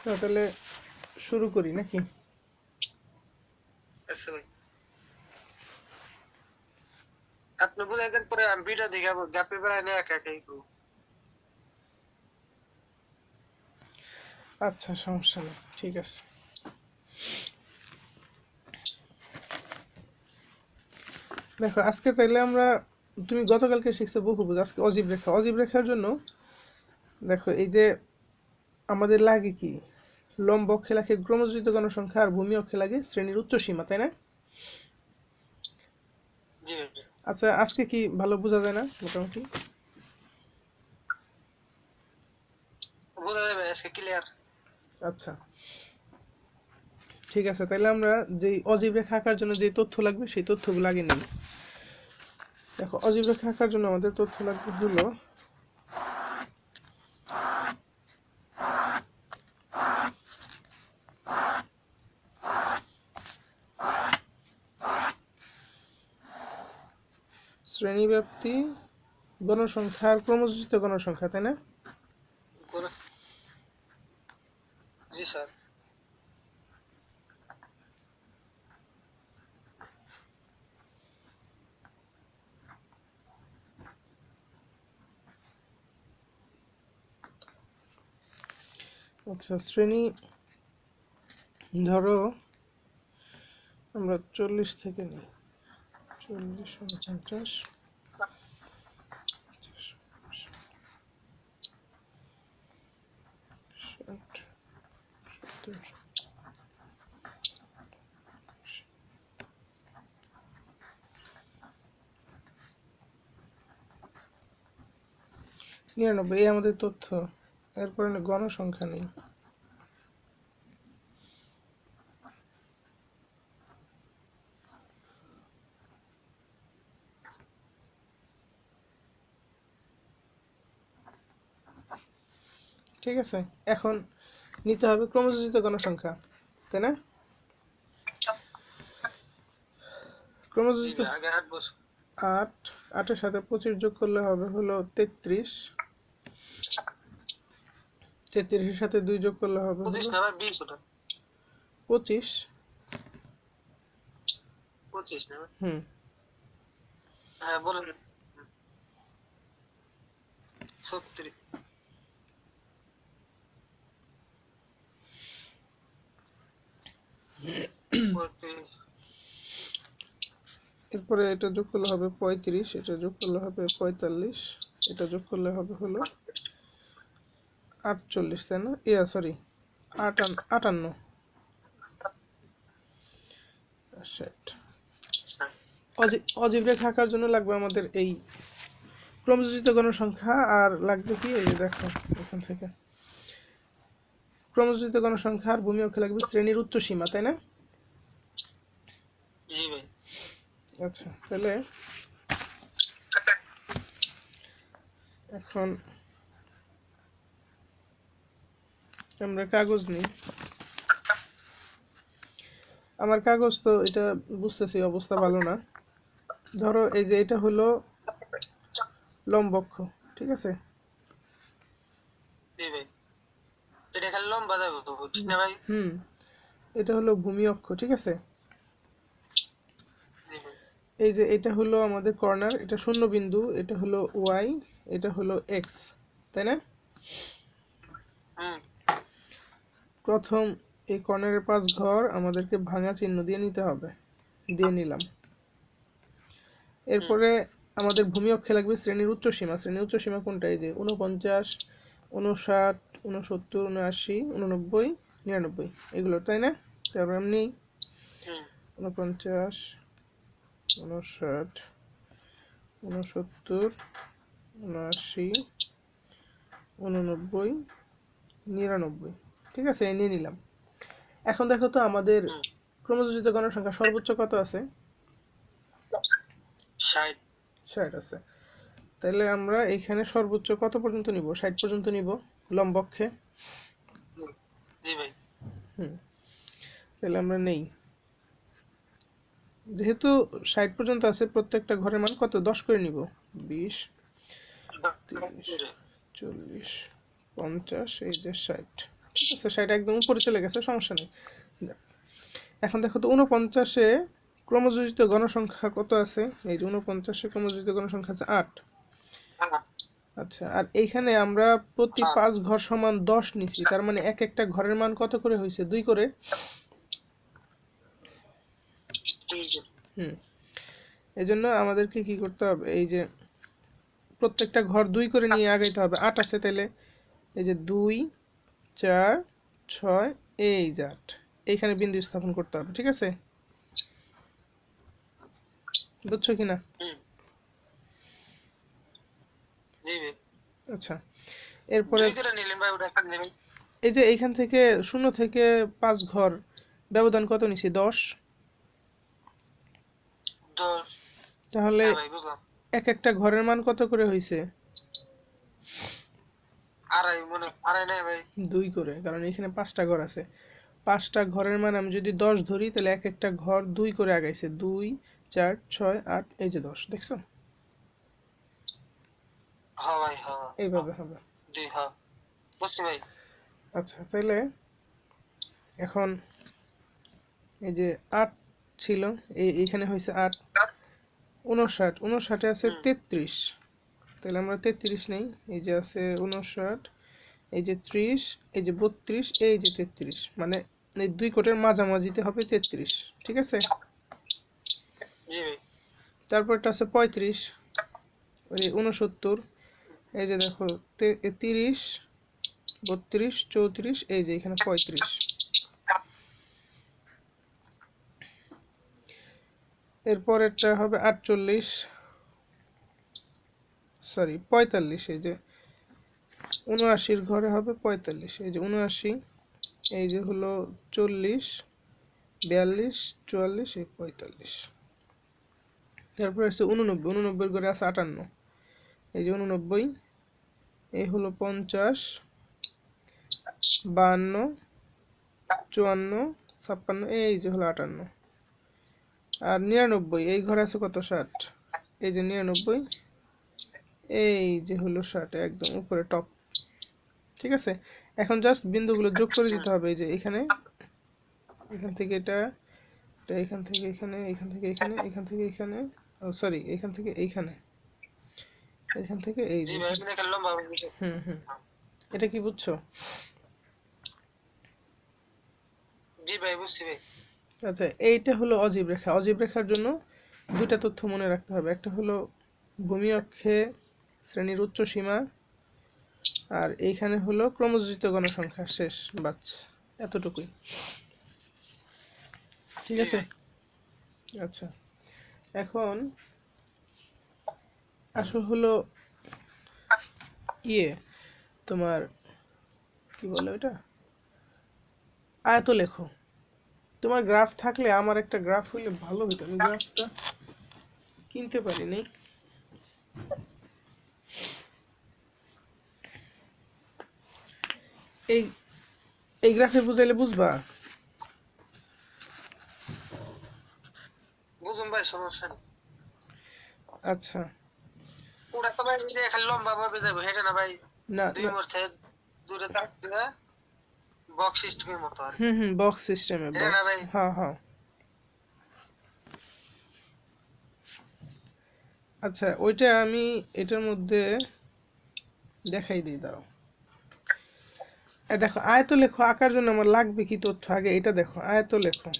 তাহলে শুরু করি নাকি? আচ্ছা ভাই, আপনি বুঝাই দেন, পরে আমি ভিডিও দেখে গ্যাপে বেড়াই না একা একাই করবো। আচ্ছা, সমস্যা নেই, ঠিক আছে। দেখো আজকে তাইলে আমরা, তুমি গতকালকে শিখছো বহুভুজ, আজকে অজীব রেখা। অজীব রেখার জন্য দেখো এই যে আমাদের লাগে কি, লম্ব অক্ষে লাগে ক্রমযোজিত গণসংখ্যা আর ভূমি অক্ষে লাগে শ্রেণীর উচ্চ সীমা, তাই না? জি ভাই, আচ্ছা, আজকে কি ভালো বোঝা যায় না মোটামুটি? বোঝা যাবে আজকে ক্লিয়ার। আচ্ছা, ঠিক আছে। তাহলে আমরা যেই অজীব রেখা আঁকার জন্য যে তথ্য লাগবে সেই তথ্যগুলো আগে নিই। দেখো অজীব রেখা আঁকার জন্য আমাদের তথ্য লাগবে হলো শ্রেণীব্যাপ্তি গণসংখ্যা আর ক্রমযোজিত গণসংখ্যা, তাই না? জি স্যার। আচ্ছা, শ্রেণী ধরো আমরা 40 থেকে নিই, 40, 49, 60, 70, 99, এই আমাদের তথ্য। এরপরে গণসংখ্যা নেই। ঠিক আছে, এখন নিতে হবে ক্রমযোজিত গণসংখ্যা, তাই না? জি ক্রমযোজিত ভাই, আগে 8 বছর। 8, 8-এর সাথে 25 যোগ করলে হবে হলো 33, 33-এর সাথে 2 যোগ করলে হবে 25 হলো না ভাই, 20 ওটা। 25। 25 না ভাই? হুম, হ্যাঁ বলেন। 36, 35। এরপরে এটা যোগ করলে হবে 35, এটা যোগ করলে হবে 45, এটা যোগ করলে হবে হলো 48, তাই না? সরি, 58, 60। অজীব রেখা আঁকার জন্য লাগবে আমাদের এই ক্রমযোজিত গণসংখ্যা, আর লাগবে কি, এই যে দেখো এখান থেকে ক্রমযোজিত গণসংখ্যা আর ভূমি অক্ষে লাগবে শ্রেণীর উচ্চ সীমা, তাই না? জি ভাই। আচ্ছা, তাহলে এখন আমরা কাগজ নিই। আমার কাগজ তো এটা বুঝতেছি অবস্থা ভালো না। ধরো এই যে এটা হলো লম্ব অক্ষ, ঠিক আছে? জি ভাই, এটা খালি লম্বা যাবে তো, ঠিক না ভাই? হুম, এটা হলো ভূমি অক্ষ, ঠিক আছে? জি ভাই। এই যে এটা হলো আমাদের কর্নার, এটা শূন্য বিন্দু, এটা হলো ওয়াই, এটা হলো এক্স, তাই না? হুম প্রথম এই কর্নারের 5 ঘর আমাদেরকে ভাঙা চিহ্ন দিয়ে নিতে হবে, দিয়ে নিলাম। হুম এরপরে আমাদের ভূমি অক্ষে লাগবে শ্রেণীর উচ্চ সীমা। শ্রেণীর উচ্চ সীমা কোনটা? এই যে 49, 59, 69, 79, 89, 99, এগুলো, তাই না? তারপর আমি হুম 49, 59, 69, 79, 89, 99, ঠিক আছে, এই নিয়ে নিলাম। এখন দেখো তো আমাদের হুম। ক্রমযোজিত গণসংখ্যা সর্বোচ্চ কত আছে? 60। 60 আছে। তাহলে আমরা এখানে সর্বোচ্চ কত পর্যন্ত নিব? 60 পর্যন্ত নিব লম্ব অক্ষে। জি ভাই। হুম, তাহলে আমরা নেই। যেহেতু 60 পর্যন্ত আছে, প্রত্যেকটা ঘরের মান কত? 10 করে নিব। 20, 30, 40, 50, এই যে 60। ঠিক আছে, 60 একদম উপরে চলে গেছে, সমস্যা নেই। এখন দেখো তো 49-এ ক্রমযোজিত গণসংখ্যা কত আছে? এই যে 49-এ ক্রমযোজিত গণসংখ্যা আছে 8। আচ্ছা, আর এইখানে আমরা প্রতি 5 ঘর সমান 10 নিছি, তার মানে এক একটা ঘরের মান কত করে হয়েছে? 2 করে। হুম, এই জন্য আমাদেরকে কি করতে হবে, এই যে প্রত্যেকটা ঘর 2 করে নিয়ে আগাইতে হবে। 8 আছে, তাহলে এই যে 2 4 6 এই যে 8, এইখানে বিন্দু স্থাপন করতে হবে। ঠিক আছে, বুঝছো কিনা? আচ্ছা, এরপরে এই যে এইখান থেকে 0 থেকে 5 ঘর ব্যবধান কত নিছি? 10। তাহলে এক একটা ঘরের মান কত করে হয়েছে? 2 করে, কারণ এখানে 5টা ঘর আছে। 5টা ঘরের মান আমি যদি 10 ধরি, তাহলে এক একটা ঘর 2 করে আগাইছে। 2 4 6 8, এই যে 10, দেখছো? এইভাবে হবে। আচ্ছা, তাহলে এখন এই যে 8 ছিল, এইখানে হয়েছে 8। 59 আছে 33, তাহলে আমরা 33 নেই। এই যে আছে 59, এই যে 30, এই যে 32, এই যে 33, মানে এই দুই কোটের মাঝামাঝিতে হবে 33। ঠিক আছে, তারপরটা আছে 35, ওই 69, এই যে দেখো 30 32 34, এই যে এখানে 35। এরপরেরটা হবে 48, সরি 45, এই যে 79 ঘরে হবে 45, এই যে 79, এই যে হলো 40 42 44, এই 45। তারপরে আছে 89, 89 ঘরে আছে 58, এই যে 89, এই হলো 50 52 54 56, এই যে হলো 58। আর 99, এই ঘরে আছে কত? 60, এই যে 99, এই যে হলো 60, একদম উপরে টপ। ঠিক আছে, এখন জাস্ট বিন্দুগুলো যোগ করে দিতে হবে। এই যে এখানে, এখান থেকে এটা, এখান থেকে এখানে, এখান থেকে এখানে, এখান থেকে এখানে, ও সরি, এখান থেকে এইখানে, এখান থেকে এই যে। হুম হুম, এটা কি বুঝছো? আচ্ছা, এইটা হলো অজীব রেখা। অজীব রেখার জন্য দুইটা তথ্য মনে রাখতে হবে, একটা হলো ভূমি অক্ষে শ্রেণীর উচ্চ সীমা, আর এইখানে হলো ক্রমযোজিত গণসংখ্যা। শেষ, বাচ, এতটুকুই। ঠিক আছে, আচ্ছা, এখন আসল হলো ইয়ে, তোমার কি বলে ওটা, আয়ত লেখো। তোমার গ্রাফ থাকলে, আমার একটা গ্রাফ হইলে ভালো হইতো, আমি গ্রাফটা কিনতে পারিনি। এই এই গ্রাফে বুঝাইলে বুঝবা? বুঝুন ভাই, সমস্যা নেই। আচ্ছা, ওটা তো ভাই যে খালি লম্বা ভাবে যাবে, হেটা না ভাই। না দুই না, মোড়ে দূরে দাগ দিয়ে বক্স সিস্টেমের মতো আর হুম হুম, বক্স সিস্টেমে, এটা না বক্স, ভাই। হ্যাঁ হ্যাঁ। আচ্ছা, ওইটা আমি এটার মধ্যে দেখাই দিই, দাও। দেখো, আয়ত লেখো আঁকার জন্য আমার লাগবে কি তথ্য? আগে এটা দেখো, আয়ত লেখো।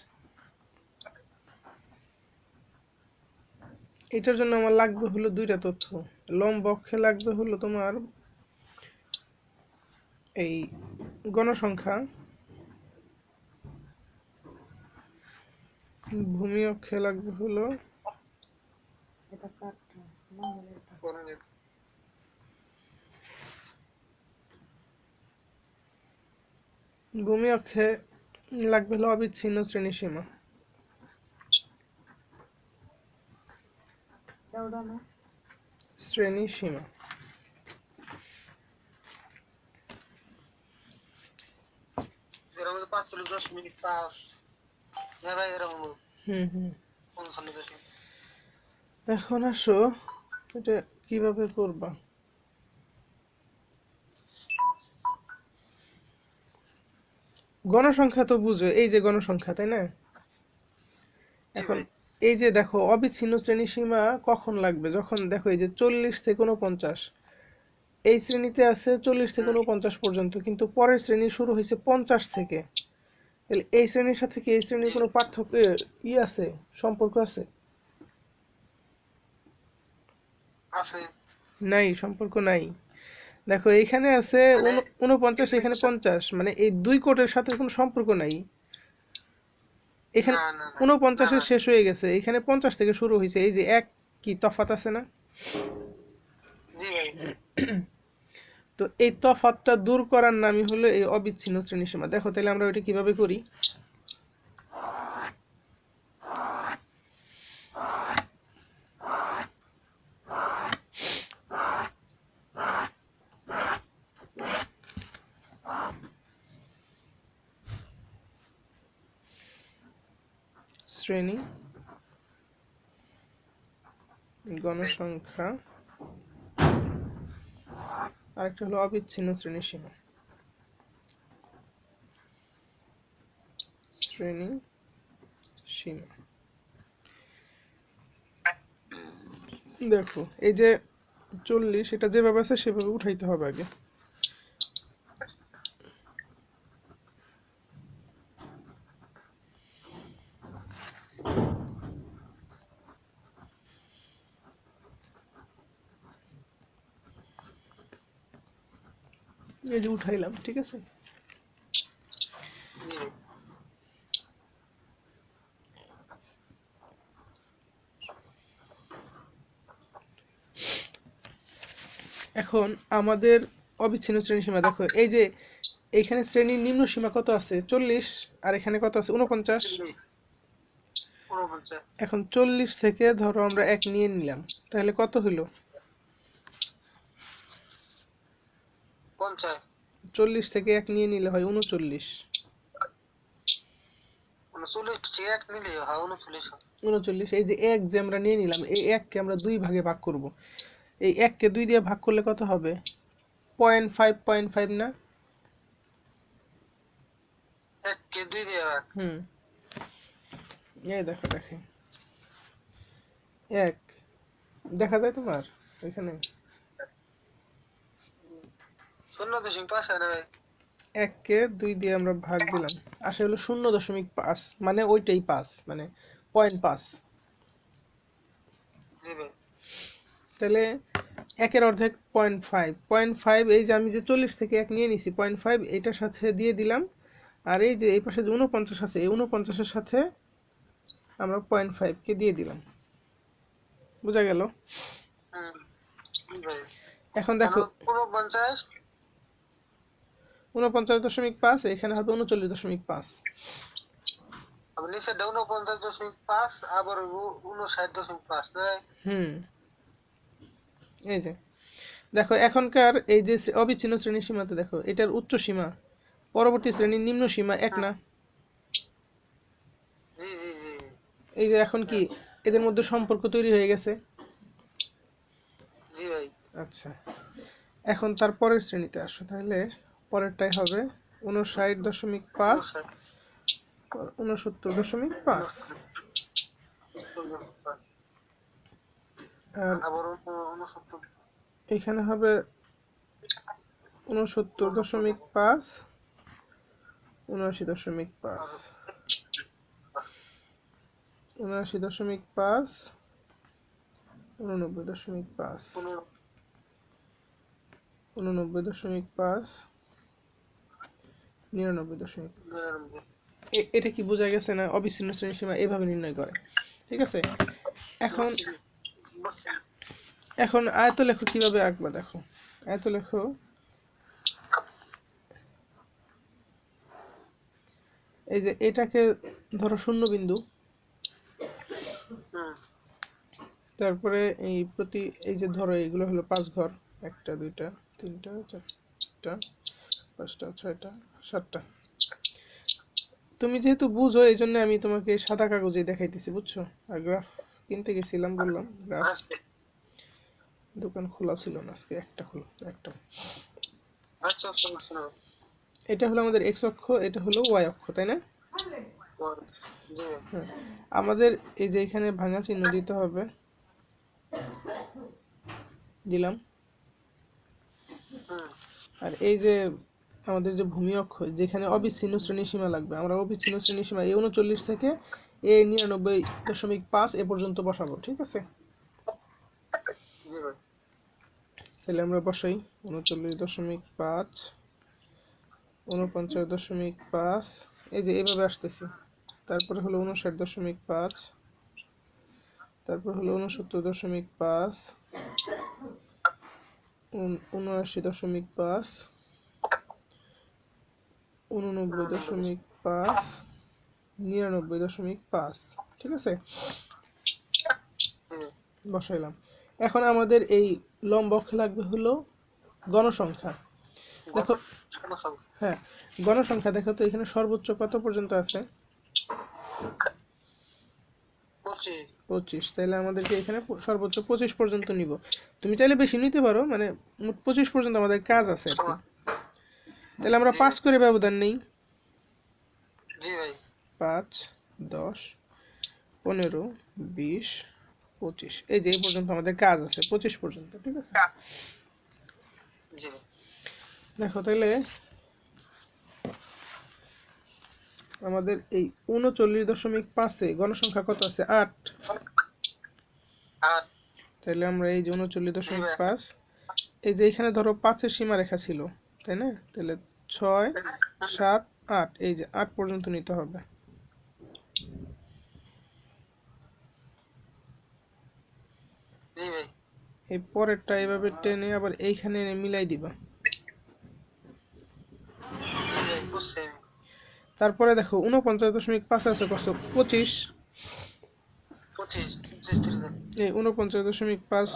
এটার জন্য আমার লাগবে হলো দুইটা তথ্য। লম্ব অক্ষে লাগবে হলো তোমার এই গণসংখ্যা, ভূমি অক্ষে লাগবে হলো ভূমি অক্ষে লাগবে হলো অবিচ্ছিন্ন শ্রেণীসীমা। শ্রেণীসীমা, এর মধ্যে 5 10 মিনিট পাস না ভাই, এরকম হুম হুম। 55 এখন আসো, এটা কিভাবে করবা? গণসংখ্যা তো বুঝো, এই যে গণসংখ্যা, তাই না? জি এখন ভাই। এই যে দেখো অবিচ্ছিন্ন শ্রেণী সীমা কখন লাগবে, যখন দেখো এই যে 40 থেকে 49, এই শ্রেণীতে আছে 40 থেকে হুম, 49 পর্যন্ত, কিন্তু পরের শ্রেণী শুরু হয়েছে 50 থেকে। তাহলে এই শ্রেণীর সাথে কি এই শ্রেণীর জি কোনো পার্থক্য আছে, সম্পর্ক আছে? আছে। নাই, সম্পর্ক নাই। দেখো এইখানে আছে মানে 49, এখানে এখানে কিছু 50, মানে এই দুই কোটের সাথে কোনো সম্পর্ক নাই। এখানে না না না না 49 না। শেষ হয়ে গেছে, এখানে 50 থেকে শুরু হয়েছে, এই যে এক, কি তফাৎ আছে না? জি ভাই। তো এই তফাৎটা দূর করার নামই হলো এই অবিচ্ছিন্ন শ্রেণীসীমা। দেখো তাহলে আমরা ওইটা কিভাবে করি। শ্রেণী, গণসংখ্যা, আরেকটা হলো অবিচ্ছিন্ন শ্রেণীসীমা। শ্রেণী সীমা, দেখো এই যে 40, এটা যেভাবে আছে সেভাবে উঠাইতে হবে আগে। এই যে উঠাইলাম, ঠিক আছে। জি ভাই। এখন আমাদের অবিচ্ছিন্ন শ্রেণী সীমা দেখো, এই যে এইখানে শ্রেণীর নিম্ন সীমা কত আছে, 40, আর এখানে কত আছে, 49। 49। এখন 40 থেকে ধরো আমরা এক নিয়ে নিলাম, তাহলে কত হইলো? 50। 40 থেকে এক নিয়ে নিলে হয় 39। 39 থেকে 1 নিলে হয় 39 হয়। 39, এই যে এক যে আমরা নিয়ে নিলাম, এই এককে আমরা দুই ভাগে ভাগ করব। এই এককে দুই দিয়ে ভাগ করলে কত হবে? 0.5 না? 1 কে 2 দিয়ে ভাগ। হুম, এই দেখো দেখে এক, দেখা যায় তোমার এখানে? 0.5 হয় না ভাই? এককে দুই দিয়ে আমরা ভাগ দিলাম, আসে হলো 0.5, মানে ওইটাই 5, মানে 0.5। জি ভাই। তাহলে একের অর্ধেক 0.5, 0.5, এই যে আমি যে 40 থেকে এক নিয়ে নিছি, 0.5 এটার সাথে দিয়ে দিলাম। আর এই যে এই পাশে যে 49 আছে, এই 49-এর সাথে আমরা 0.5 কে দিয়ে দিলাম। বোঝা গেল? হুম, জি ভাই। এখন মানে দেখো 49। 49.5, এখানে হবে 39.5। আবার নিচেরটা 49.5, আবার 59.5 না ভাই? হুম, এই যে দেখো এখনকার এই যে অবিচ্ছিন্ন শ্রেণীর সীমাতে দেখো, এটার উচ্চ সীমা পরবর্তী শ্রেণীর নিম্ন সীমা এক হুম, না? জি জি জি। এই যে এখন কি হ্যাঁ, এদের মধ্যে সম্পর্ক তৈরি হয়ে গেছে? জি ভাই। আচ্ছা, এখন তার পরের শ্রেণীতে আসো, তাহলে পরেরটাই হবে 59.5, 59, 69.5। 59, আর আবার 69, এখানে হবে 69.5, 79.5, আর 79.5, 89.5, 15, 89.5, 99.5। 99। এটা কি বোঝা গেছে না, অবিচ্ছিন্ন শ্রেণী সীমা এভাবে নির্ণয় করে, ঠিক আছে। এখন বুঝছি, বুঝছি। এখন আয়তলেখ কিভাবে আঁকবা, দেখো আয়তলেখ, এই যে এটাকে ধরো শূন্য বিন্দু, হুম, তারপরে এই প্রতি, এই যে ধরো এইগুলো হলো 5 ঘর, একটা দুইটা তিনটা চারটা পাঁচটা ছয়টা সাতটা। তুমি যেহেতু বুঝো এই জন্য আমি তোমাকে সাদা কাগজে দেখাইতেছি, বুঝছো। আর গ্রাফ কিনতে গেছিলাম, আচ্ছা, বললাম গ্রাফ, আচ্ছা, দোকান খোলা ছিল না আজকে, একটা খোলা একটা। আচ্ছা, সমস্যা নেই। এটা হলো আমাদের এক্স অক্ষ, এটা হলো ওয়াই অক্ষ, তাই না? জি ভাই। হ্যাঁ, আমাদের এই যে এখানে ভাঙা চিহ্ন দিতে হবে, দিলাম। হুম আর এই যে আমাদের যে ভূমি অক্ষ, যেখানে অবিচ্ছিন্ন শ্রেণীসীমা লাগবে, আমরা অবিচ্ছিন্ন শ্রেণীসীমা এই 39 থেকে এই 99.5 এ পর্যন্ত বসাবো, ঠিক আছে? জি ভাই। তাহলে আমরা বসাই 39.5, 49.5, এই যে এভাবে আসতেছি। তারপরে হলো 59.5, তারপর হলো 69.5, 79.5, 89.5, 99.5, ঠিক আছে? জি ভাই। বসাইলাম। এখন আমাদের এই লম্ব অক্ষ লাগবে হলো গণসংখ্যা। দেখো, হ্যাঁ, গণসংখ্যা দেখো তো এখানে সর্বোচ্চ কত পর্যন্ত আছে? 25। 25। তাহলে আমাদেরকে এখানে সর্বোচ্চ 25 পর্যন্ত নিব। তুমি চাইলে বেশি নিতে পারো, মানে মোট 25 পর্যন্ত আমাদের কাজ আছে আর কি। তাহলে আমরা জি 5 করে ব্যবধান নেই। জি ভাই। 5, 10, 15, 20, 25, এই যে এই পর্যন্ত আমাদের কাজ আছে, 25 পর্যন্ত, ঠিক আছে? জি ভাই। দেখো তাহলে আমাদের এই 39.5-এ গণসংখ্যা কত আছে? 8। আর তাহলে আমরা এই যে জি ভাই। 39.5, এই যে এখানে ধরো 5-এর সীমারেখা ছিল, তাই না? তাহলে 6, 7, 8, এই যে 8 পর্যন্ত নিতে হবে। জি ভাই। এই পরেরটা এইভাবে টেনে আবার এইখানে এনে মিলাই দিবা। জি ভাই বুঝছি আমি। তারপরে দেখো 49.5 আছে কত? 25। 25 25 30। এই 49.5,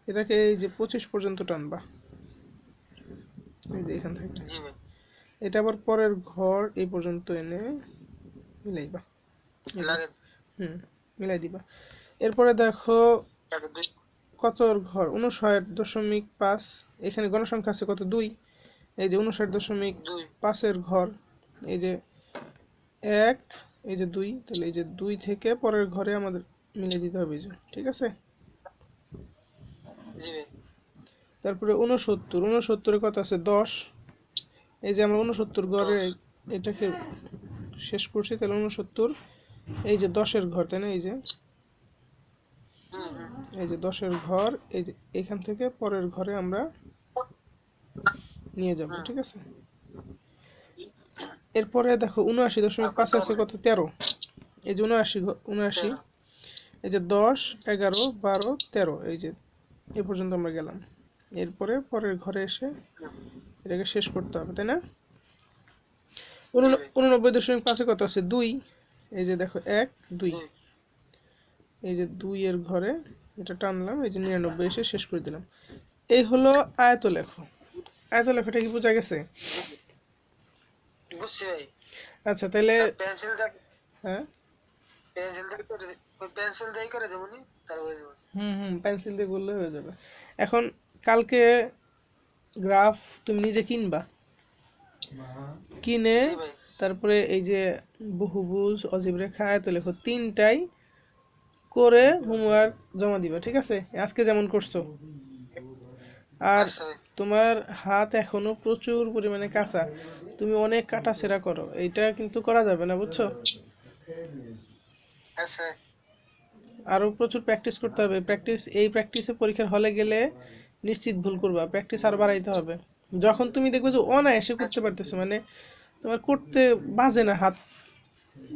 এটাকে এই যে 25 পর্যন্ত টানবা, এই যে এখান থেকে। জি ভাই। এটা আবার পরের ঘর এই পর্যন্ত এনে মিলাইবা, এই যে। লাগে। হুম, মিলাই দিবা। এরপরে দেখো কত ঘর? 59.5, এখানে গণসংখ্যা আছে কত? 2। এই যে 2। 59.5-এর ঘর, এই যে 1, এই যে 2, তাহলে এই যে 2 থেকে পরের ঘরে আমাদের মিলে দিতে হবে, এই যে, ঠিক আছে? জি ভাই। তারপরে 69 কত আছে? 10। এই যে আমরা 69 ঘরে 10। এটাকে শেষ করছি, তাহলে 69, এই যে 10-এর ঘর, তাই না? এই যে হুম হুম এই যে 10-এর ঘর, এই যে এখান থেকে পরের ঘরে আমরা নিয়ে যাব, হুম। ঠিক আছে? এরপরে দেখো 79.5 আছে কত? 13। এই যে 79, 13। এই যে 10, 11, 12, 13, এই যে এ পর্যন্ত আমরা গেলাম। এরপরে পরের ঘরে এসে এটাকে শেষ করতে হবে, তাই না? জি ভাই। 89.5-এ কত আছে? 2। এই যে দেখো 1, 2, 2। এই যে 2 এর ঘরে এটা টানলাম, এই যে 99 এসে শেষ করে দিলাম। এই হলো আয়তলেখ। আয়তলেখটা কি বোঝা গেছে? জি বুঝছি ভাই। আচ্ছা তাহলে, আর পেন্সিল দা হ্যাঁ, পেন্সিল দিয়ে করে ওই পেন্সিল দিয়ে করে দেবনি তার হয়ে যাবে। পেন্সিল দিয়ে করলে হয়ে যাবে। এখন কালকে গ্রাফ তুমি নিজে কিনবা, কিনে জি ভাই। তারপরে এই যে বহুভুজ, অজীব রেখা, আয়তলেখ, তিনটাই করে হোমওয়ার্ক জমা দিবা, ঠিক আছে? আজকে যেমন করছো। আর আচ্ছা ভাই। তোমার হাত এখনো প্রচুর পরিমাণে কাঁচা, তুমি অনেক কাটাছেঁড়া করো, এইটা কিন্তু করা যাবে না, বুঝছো? আচ্ছা ভাই। আরো প্রচুর প্র্যাকটিস করতে হবে। এই প্র্যাকটিসে পরীক্ষার হলে গেলে নিশ্চিত ভুল করবা, প্র্যাকটিস আর বাড়াইতে হবে। যখন তুমি দেখবে যে অনায়াসে করতে পারতেছো, মানে তোমার করতে বাজে না হাত,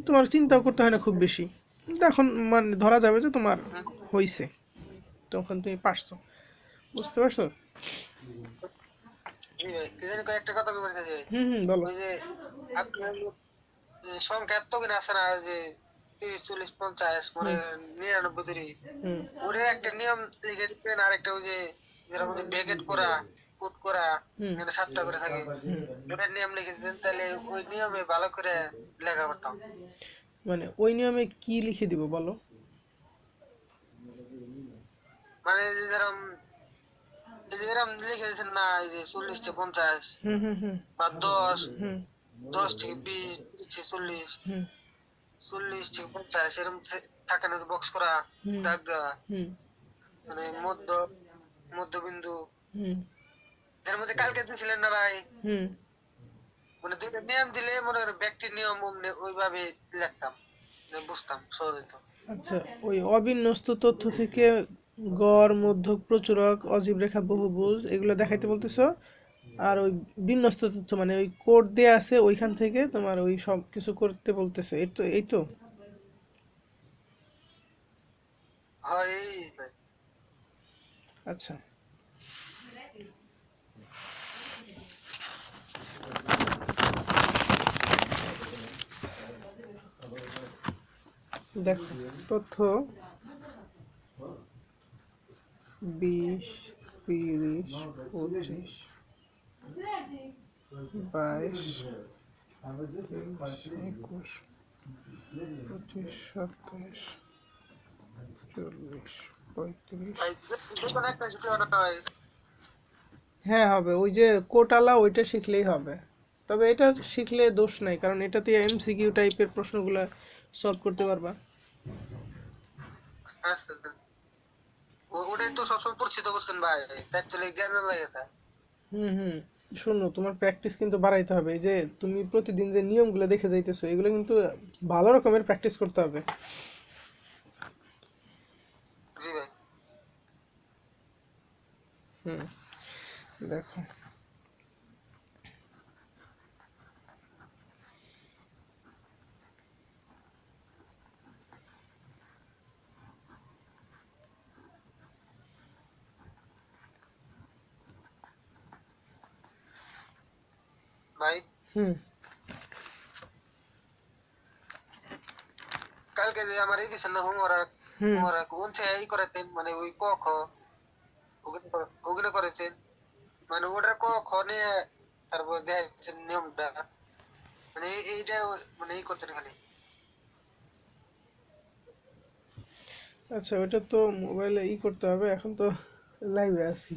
তোমার চিন্তাও করতে হয় না খুব বেশি, তখন মানে ধরা যাবে যে তোমার হুম, হইছে, তখন তুমি পারছো। বুঝতে পারছো? জি ভাই কি জানি কয়েকটা কথা বলতে চাই ভাই। বলো। ওই যে আপনার যে সংখ্যা এত কিনা আছে না ওই যে 30 40 50 মানে হুম 99 ধরি হুম ওদের একটা নিয়ম লিখে দিতেন আর একটা ওই যে যেটার মধ্যে ব্র্যাকেট করা কোট করা হুম এখানে 7টা করে থাকে হুম ওটার নিয়ম লিখে দিতেন তাহলে ওই নিয়মে ভালো করে লেখা পারতাম। মানে ওই নিয়মে কি লিখে দিব বলো? মানে যে যেরকম এই যে এরকম লিখে দিয়েছেন না, এই যে 40 থেকে 50 হুম হুম হুম বা 10, হুম 10 থেকে 20, 30 থেকে 40, হুম 40 থেকে 50 এরকম থাকে না, বক্স করা, হুম দাগ দেওয়া, হুম মানে মধ্যবিন্দু, হুম এর মধ্যে কালকে দিয়েছিলেন না ভাই? হুম মানে দুইটা নিয়ম দিলে মনে করেন ব্যক্তির নিয়ম অমনি ওইভাবে লিখতাম, যে বুঝতাম সহজ হতো। আচ্ছা, ওই অবিন্যস্ত তথ্য থেকে গড়, মধ্যক, প্রচুরক, অজীব রেখা, বহুভুজ এগুলো দেখাইতে বলতেছো। আর ওই বিন্যস্ত তথ্য মানে ওই কোড দেয়া আছে ওইখান থেকে তোমার ওই সব কিছু করতে বলতেছো, এই তো। হয় এই ভাই। আচ্ছা, দেখো তথ্য 20, 30, 25, 22, 23, 21, 25, 27, 40, 35। ভাই যে কোনো একটা শিখলে হবে না ভাই? হ্যাঁ হবে, ওই যে কোটালা ওইটা শিখলেই হবে। তবে এটা শিখলে দোষ নাই, কারণ এটাতে এমসিকিউ টাইপের প্রশ্নগুলো সলভ করতে পারবা। আচ্ছা, আচ্ছা। ওটাই তো সবসময় পরিচিত করছেন ভাই, তাই তো জ্ঞান লাগে থাকে। হুম হুম শোনো, তোমার প্র্যাকটিস কিন্তু বাড়াইতে হবে। এই যে তুমি প্রতিদিন যে নিয়মগুলো দেখে যাইতেছো এগুলো কিন্তু ভালো রকমের প্র্যাকটিস করতে হবে। জি ভাই। হুম, দেখো ভাই হুম কালকে যে আমার এই দিচ্ছেন না হোমওয়ার্ক, হুম হোমওয়ার্ক ওনছে এই করেছেন, মানে ওই ক খ ওগুলো করেছেন, মানে ওটার ক খ নিয়ে তারপর দেখাচ্ছেন নিয়মটা, মানে এইটা মানে এই করতেন খালি। আচ্ছা, ওটা তো মোবাইলে করতে হবে, এখন তো লাইভে আছি।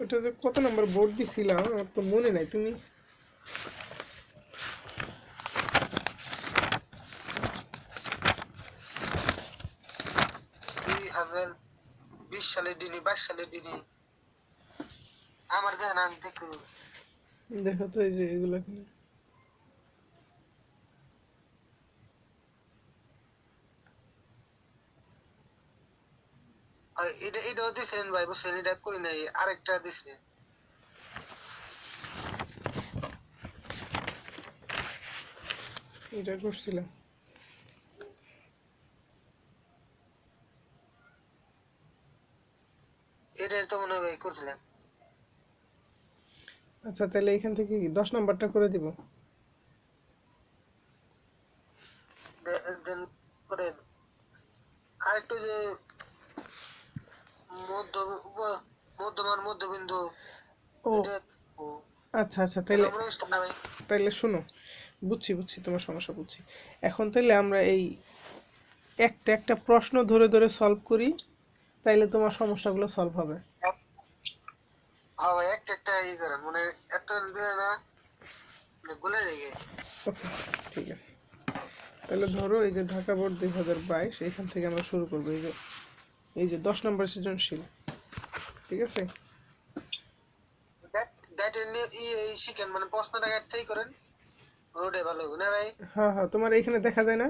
ওটা যে কত নাম্বার বোর্ড দিছিলাম আমার তো মনে নাই, তুমি 2020 সালের দিনই, 22 সালের দিনই আমার দেখেন, আমি দেখি। দেখো তো এই যে এগুলো কি। এটা এটাও দিছেন ভাই, বুঝছেন, এটা করি নাই, আরেকটা দিছে। এটা করছিলাম। এটাই তো মনে হয় ভাই করছিলেন। আচ্ছা, তাহলে এখান থেকে কি 10 নাম্বারটা করে দিব? দেন করেন আরেকটু যে মধ্য মধ্যমান মধ্যবিন্দু, ও এটা ও, আচ্ছা আচ্ছা, এটা তাইলে মনে হচ্ছে না ভাই? তাইলে শোনো, বুঝছি বুঝছি তোমার সমস্যা বুঝছি। এখন তাইলে আমরা এই একটা একটা প্রশ্ন ধরে ধরে সলভ করি, তাইলে তোমার সমস্যাগুলো সলভ হবে। হ্যাঁ ভাই, একটা একটা ই করেন, মানে এত দিলে না গুলে লেগে। ওকে, ঠিক আছে। তাহলে ধরো এই যে ঢাকা বোর্ড 2022, এখান থেকে আমরা শুরু করবো। এই যে 10 নম্বর সৃজনশীল, ঠিক আছে। গাইডের শিখেন, মানে প্রশ্নটা গাইড থেকে করেন, ওটাই ভালো হবে না ভাই? হ্যাঁ হ্যাঁ, তোমার এইখানে দেখা যায় না?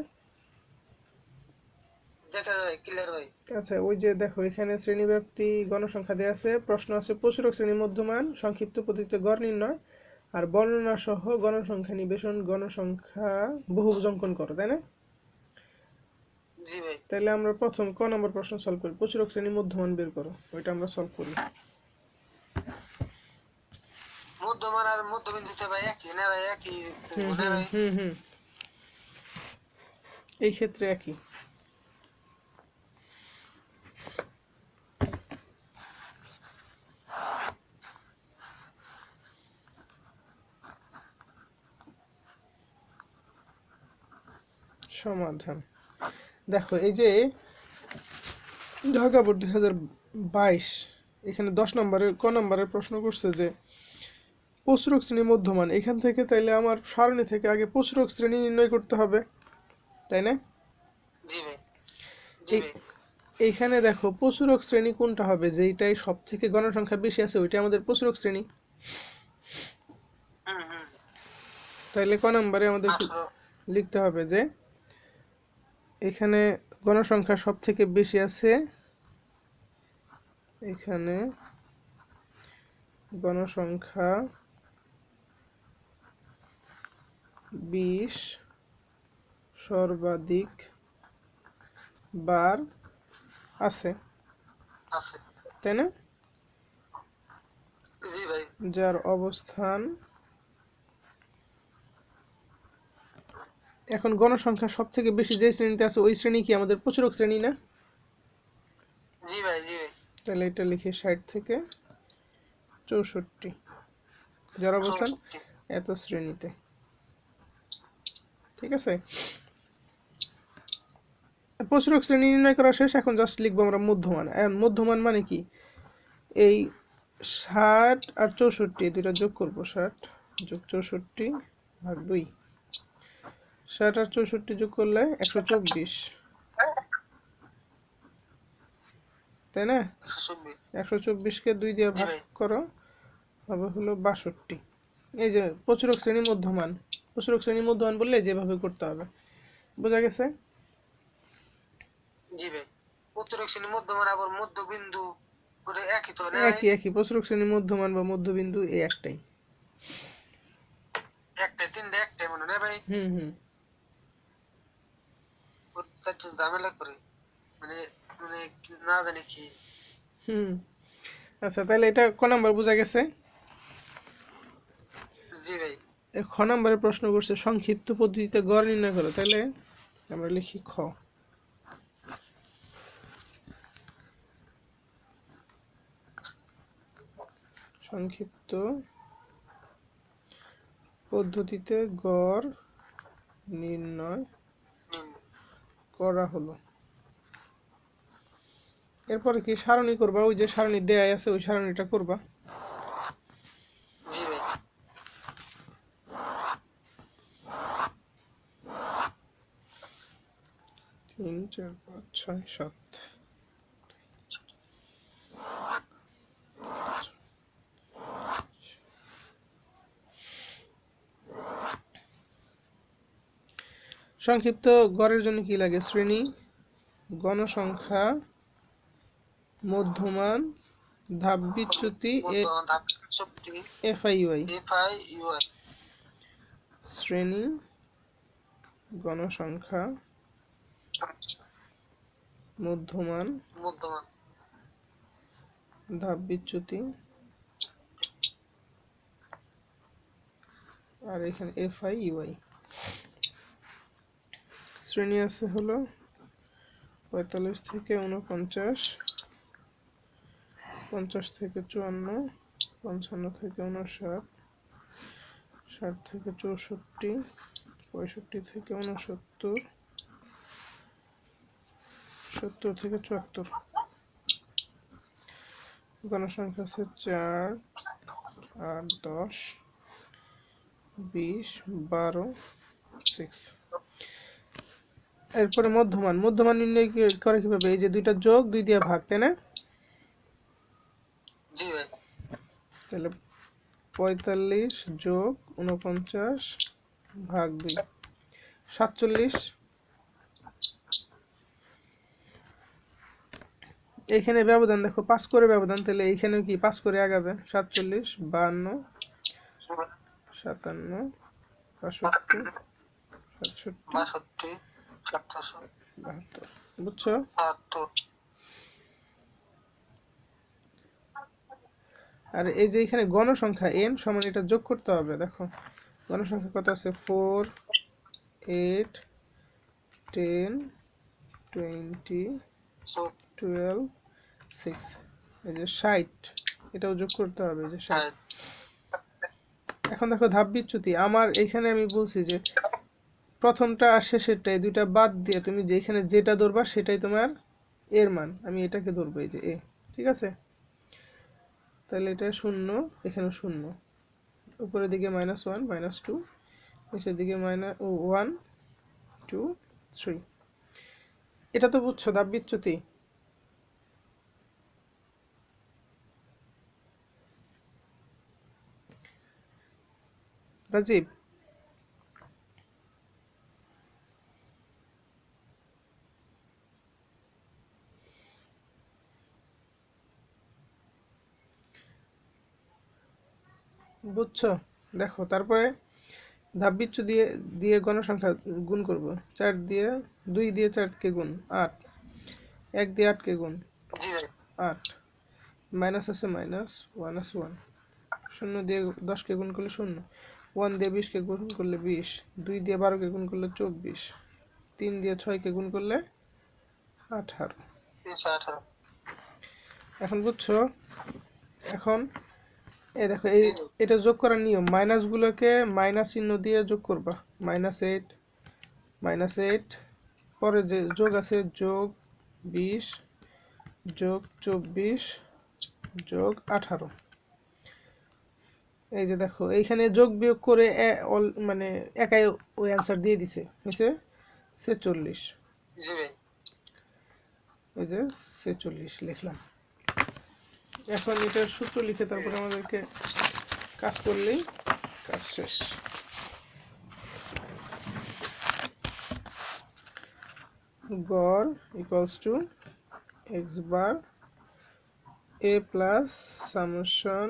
দেখা যায় ক্লিয়ার ভাই। আচ্ছা, ওই যে দেখো এখানে শ্রেণীব্যাপ্তি গণসংখ্যা দেওয়া আছে, প্রশ্ন আছে প্রচুরক শ্রেণী মধ্যমান সংক্ষিপ্ত পদ্ধতিতে গড় নির্ণয় আর বর্ণনা সহ গণসংখ্যা নিবেশন, গণসংখ্যা বহুভুজ অঙ্কন করো, তাই না? জি ভাই। তাহলে আমরা প্রথম ক নম্বর প্রশ্ন সলভ করি, প্রচুরক শ্রেণী মধ্যমান বের করো, ওইটা আমরা সলভ করি। মধ্যমান আর মধ্যবিন্দুতে ভাই একই না ভাই? একই হইব হুম না হুম ভাই? হুম হুম এই ক্ষেত্রে একই। সমাধান, দেখো এই যে ঢাকা বোর্ড 2022 এখানে 10 নম্বরের নম্বরের প্রশ্ন করছে যে প্রচুরক শ্রেণী মধ্যমান, এখান থেকে তাইলে আমার সারণী থেকে আগে প্রচুরক শ্রেণী নির্ণয় করতে হবে, তাই না? জি ভাই, জি এই ভাই। এইখানে দেখো প্রচুরক শ্রেণী কোনটা হবে, যেইটাই সব থেকে গণসংখ্যা বেশি আছে ওইটা আমাদের প্রচুরক শ্রেণী। হুম হুম। তাইলে ক নম্বরে আমাদের 18। লিখতে হবে যে এখানে গণসংখ্যা সব থেকে বেশি আছে, এখানে গণসংখ্যা 20 সর্বাধিক বার আছে, আছে। তাই না? জি ভাই। যার অবস্থান, এখন গণসংখ্যা সব থেকে বেশি যে শ্রেণীতে আছে ওই শ্রেণী কি আমাদের প্রচুরক শ্রেণী না? জি ভাই, জি ভাই। তাহলে এটা লিখি 60 থেকে 64, যার অবস্থান 64। এত শ্রেণীতে। ঠিক আছে, প্রচুরক শ্রেণী নির্ণয় করা শেষ, এখন জাস্ট লিখবো আমরা মধ্যমান। মধ্যমান মানে কি, এই 60 আর 64 দুইটা যোগ করব, 60 যোগ 64 ভাগ 2, 60 আর 64 যোগ করলে 124, তাই না? 124। 124কে 2 দিয়ে জি ভাগ ভাই। করো, হবে হলো 62। এই যে প্রচুরক শ্রেণী মধ্যমান, প্রচুরক শ্রেণী মধ্যমান বললে যেভাবে করতে হবে, বোঝা গেছে? জি ভাই। প্রত্যেক শ্রেণী মধ্যমান আবার মধ্যবিন্দু করে একই তো না ভাই? একই একই, প্রচুরক শ্রেণী মধ্যমান বা মধ্যবিন্দু এই একটাই। একটাই, তিনটে একটাই মনে না ভাই? হুম হুম তো ঝামেলা করে মানে মানে না জানি কি। হুম। আচ্ছা তাহলে এটা ক নাম্বার বোঝা গেছে? জি ভাই। খ নাম্বারে প্রশ্ন করছে সংক্ষিপ্ত পদ্ধতিতে গড় নির্ণয় করো, তাহলে আমরা লিখি খ। সংক্ষিপ্ত পদ্ধতিতে গড় নির্ণয় নিন। করা হলো। এরপরে কি সারণী করবা, ওই যে সারণী দেয়া আছে ওই সারণীটা করবা। জি ভাই। 3 4 5 6 7। সংক্ষিপ্ত গড়ের জন্য কি লাগে, শ্রেণী, গণসংখ্যা, মধ্যমান, ধাপ বিচ্যুতি, মধ্যমান ধাপ 64। এফআইইউআই। F I U I. শ্রেণী, গণসংখ্যা, মধ্যমান, মধ্যমান। ধাপ বিচ্যুতি, আর এখানে এফআইইউআই। শ্রেণী আছে হলো 45 থেকে 49, 50 থেকে 54, 55 থেকে 59, 60 থেকে 64, 65 থেকে 69, 70 থেকে 74। গণসংখ্যা আছে 4, 8, 10, 20, 12, 6। এরপরে মধ্যমান, মধ্যমান নির্ণয় করে কিভাবে, এই যে দুইটা যোগ 2 দিয়ে ভাগ, তাই না? জি ভাই। তাহলে 45 যোগ 49 ভাগ 2, 47। এইখানে ব্যবধান দেখো 5 করে ব্যবধান, তাহলে এইখানেও কি 5 করে আগাবে, 47, 52, 57, 65, 67, 62, 772। 72। বুঝছো? আর এই যে এখানে গণসংখ্যা n সমান, এটা যোগ করতে হবে। দেখো গণসংখ্যা কত আছে, 4, 8, 10, 20, 12, 6। এই যে 60, এটাও যোগ করতে হবে, এই যে 60। এখন দেখো ধাপ বিচ্যুতি, আমার এখানে আমি বলছি যে প্রথমটা আর শেষেরটা এই দুইটা বাদ দিয়ে তুমি যেখানে যেটা ধরবা সেটাই তোমার এর মান আমি এটাকে ধরবো, এই যে এ, ঠিক আছে? তাহলে এটা 0, এখানে 0, উপরের দিকে -1 -2, নিচের দিকে -1 2 3। এটা তো বুঝছো ধাপ বিচ্যুতি? রাজীব, বুঝছো? দেখো তারপরে ধাপ বিচ্যুতি দিয়ে দিয়ে গণসংখ্যা গুণ করব। 4 দিয়ে 2 দিয়ে 4 কে গুণ 8, 1 দিয়ে 8 কে গুণ জি ভাই 8, মাইনাস আছে মাইনাস, 1 আছে 1, 0 দিয়ে 10 কে গুণ করলে 0, 1 দিয়ে 20 কে গুণ করলে 20, 2 দিয়ে 12 কে গুণ করলে 24, 3 দিয়ে 6 কে গুণ করলে 18। 318। এখন বুঝছো? এখন এই দেখো, এই জি ভাই এটা যোগ করার নিয়ম, মাইনাস গুলোকে মাইনাস চিহ্ন দিয়ে যোগ করবা। -8 -8, পরে যে যোগ আছে যোগ 20 যোগ 24 যোগ 18। এই যে দেখো এইখানে যোগ বিয়োগ করে মানে একাই ওই অ্যান্সার দিয়ে দিছে, হয়েছে 46। জি ভাই এই যে 46 লিখলাম। এখন এটার সূত্র লিখে তারপরে আমাদেরকে কাজ করলেই কাজ শেষ। গড় equals to X bar A plus summation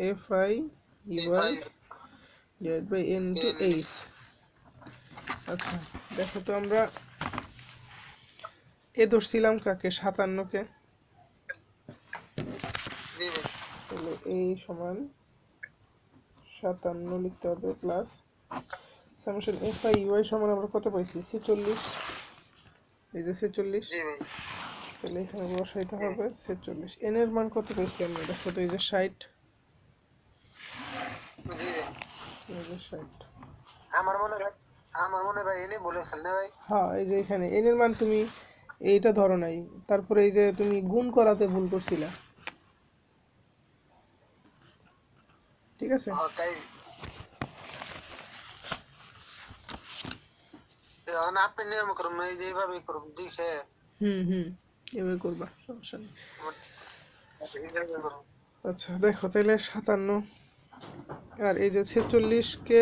F I U I A5 divide by N into N H. আচ্ছা দেখো তো, আমরা এ ধরছিলাম কাকে? 57 কে। জি ভাই তাহলে এই সমান 57 লিখতে হবে, plus summation F I UI সমান আমরা কত পাইছি? 46। এই যে 46, জি ভাই তাহলে এখানে বসাইতে হবে 46। এন এর মান কত পাইছি আমরা? দেখো তো, এই যে 60, জি ভাই এই যে 60। আমার মনে হয় এনে বলেছেন না ভাই? হ্যাঁ, এই যে এখানে এন এর মান তুমি এইটা ধরো নাই, তারপরে এই যে তুমি গুণ করাতে ভুল করছিলা, ঠিক আছে? তাই এখন আপনি নিয়ম করুন এই যে এইভাবে করুন দেখে হুম হুম, এভাবে করবা, সমস্যা নেই। এইভাবে করুন। আচ্ছা দেখো তাহলে 57, আর এই যে 46 কে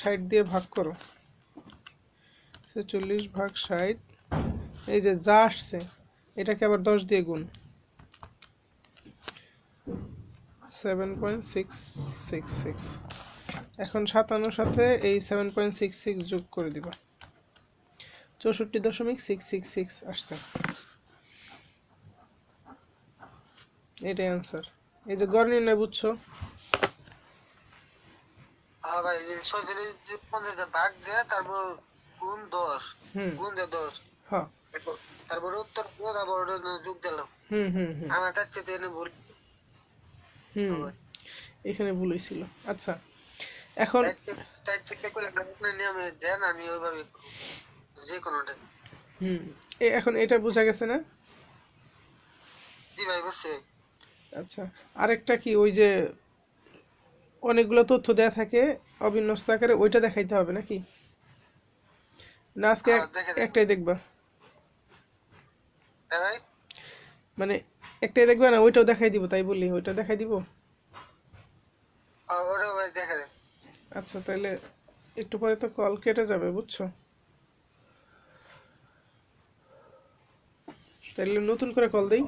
60 দিয়ে ভাগ করো, 46 ভাগ 60, এই যে যা আসছে এটাকে আবার 10 দিয়ে গুণ, 7.666। এখন 57 সাথে এই 7.66 যোগ করে দিবা, 64.666 আসছে, এটাই অ্যান্সার। এই যে গড় নির্ণয়, বুঝছো? হ্যাঁ ভাই এই 46 যে 50 দিয়ে ভাগ দেয় তারপর গুণ 10 হুম, গুণ দিয়ে 10 হ্যাঁ, তারপর উত্তর দিয়ে তারপর ওটা যোগ দিল। হুম হুম হুম আমার তার চেয়ে এনে ভুল হুম, হবে। এখানে ভুল হয়েছিল। আচ্ছা এখন তাই চেষ্টা করলে আপনি নিয়মে দেন আমি ওইভাবে করবো যে কোনোটা। হুম, এখন এটা বোঝা গেছে না? জি ভাই অবশ্যই। আচ্ছা, আরেকটা কি, ওই যে অনেকগুলো তথ্য দেয়া থাকে অবিন্যস্ত আকারে, ওইটা দেখাইতে হবে নাকি? না আজকে হ্যাঁ দেখে দেন। একটাই দেখবা? হ্যাঁ ভাই মানে একটাই দেখবা না, ওইটাও দেখাই দিব, তাই বললি ওইটা দেখাই দিব? ওটাও ভাই দেখে দেন। আচ্ছা তাহলে একটু পরে তো কল কেটে যাবে, বুঝছো? তাহলে নতুন করে কল দেই।